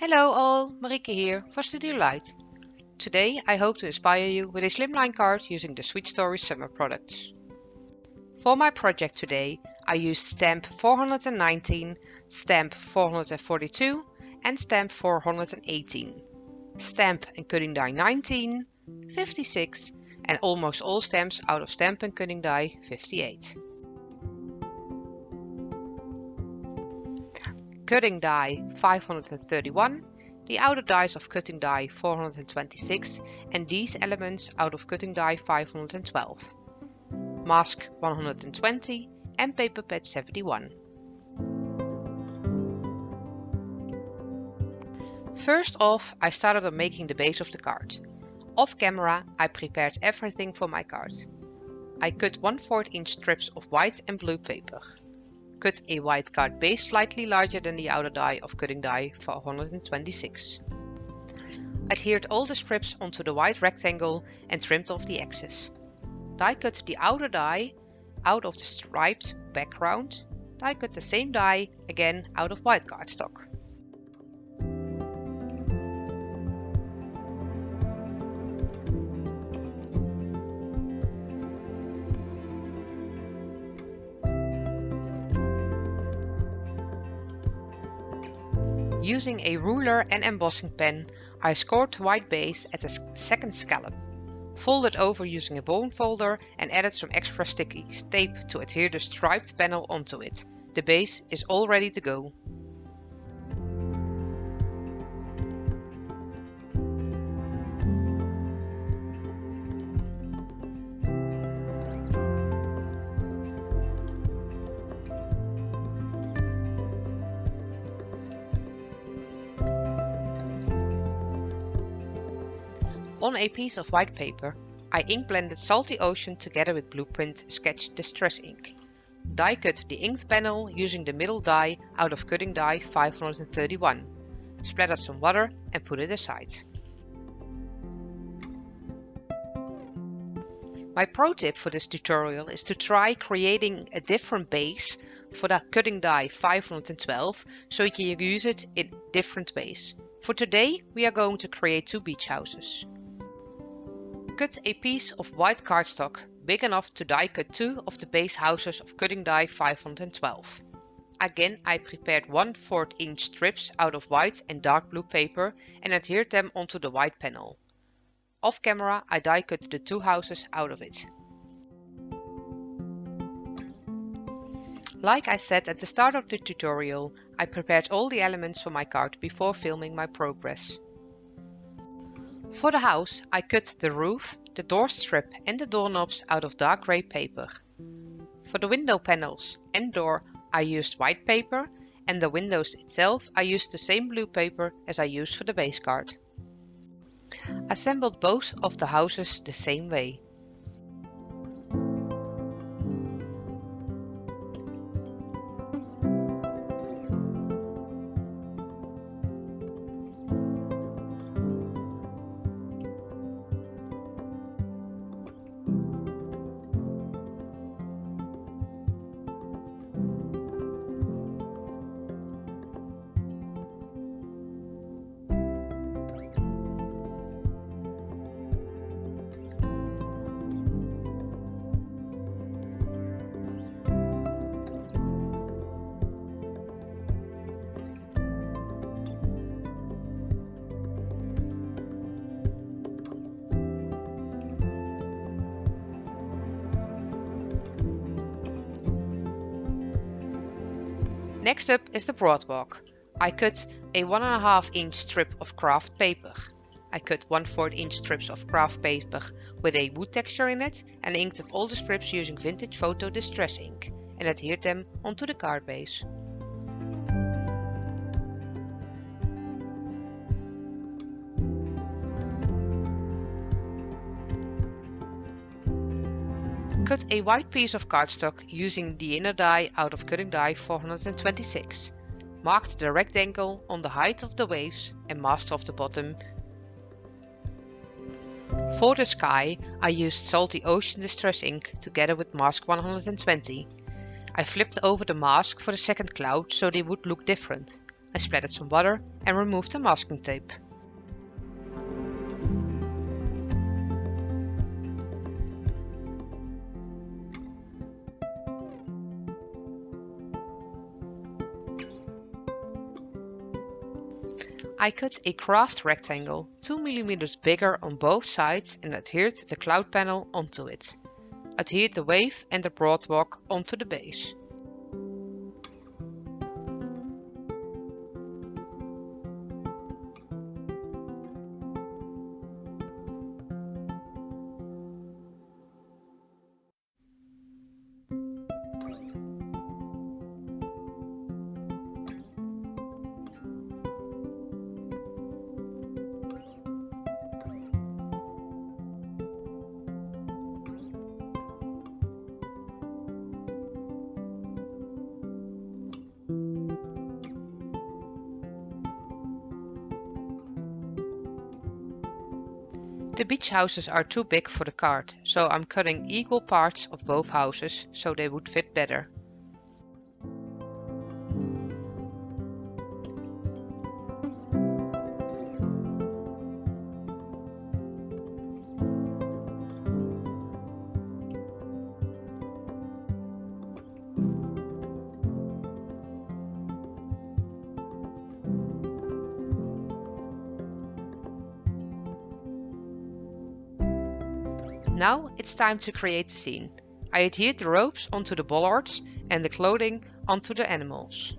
Hello all, Marieke here for Studiolight. Today I hope to inspire you with a slimline card using the Sweet Story summer products. For my project today I used stamp 419, stamp 442 and stamp 418. Stamp and cutting die 19, 56 and almost all stamps out of stamp and cutting die 58. Cutting die 531, the outer dies of cutting die 426 and these elements out of cutting die 512. Mask 120 and paper pad 71. First off, I started on making the base of the card. Off camera, I prepared everything for my card. I cut 1/4 inch strips of white and blue paper. Cut a white card base slightly larger than the outer die of cutting die 426. Adhered all the strips onto the white rectangle and trimmed off the excess. Die cut the outer die out of the striped background. Die cut the same die again out of white cardstock. Using a ruler and embossing pen, I scored the white base at the second scallop, folded over using a bone folder and added some extra sticky tape to adhere the striped panel onto it. The base is all ready to go. On a piece of white paper, I ink blended Salty Ocean together with Blueprint Sketch Distress ink. Die cut the inked panel using the middle die out of cutting die 531. Splattered some water and put it aside. My pro tip for this tutorial is to try creating a different base for the cutting die 512 so you can use it in different ways. For today we are going to create 2 beach houses. Cut a piece of white cardstock big enough to die cut 2 of the base houses of cutting die 512. Again, I prepared 1/4 inch strips out of white and dark blue paper and adhered them onto the white panel. Off camera, I die cut the 2 houses out of it. Like I said at the start of the tutorial, I prepared all the elements for my card before filming my progress. For the house, I cut the roof, the door strip and the doorknobs out of dark grey paper. For the window panels and door, I used white paper, and the windows itself I used the same blue paper as I used for the base card. Assembled both of the houses the same way. Next up is the boardwalk. I cut a 1.5 inch strip of craft paper. I cut 1/4 inch strips of craft paper with a wood texture in it and inked up all the strips using vintage photo distress ink and adhered them onto the card base. Cut a white piece of cardstock using the inner die out of cutting die 426. Marked the rectangle on the height of the waves and masked off the bottom. For the sky, I used Salty Ocean Distress ink together with mask 120. I flipped over the mask for the second cloud so they would look different. I splattered some water and removed the masking tape. I cut a craft rectangle 2 mm bigger on both sides and adhered the cloud panel onto it. Adhered the wave and the boardwalk onto the base. The beach houses are too big for the card, so I'm cutting equal parts of both houses so they would fit better. Now it's time to create the scene. I adhered the ropes onto the bollards and the clothing onto the animals.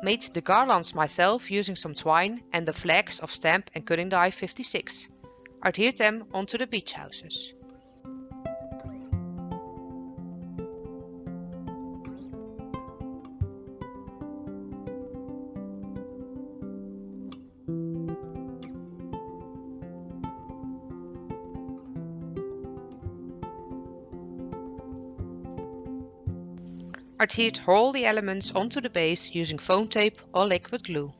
Made the garlands myself using some twine and the flags of stamp and cutting die 56. Adhered them onto the beach houses. Adhered all the elements onto the base using foam tape or liquid glue.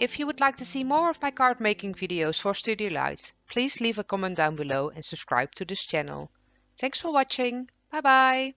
If you would like to see more of my card making videos for Studiolight, please leave a comment down below and subscribe to this channel. Thanks for watching. Bye bye.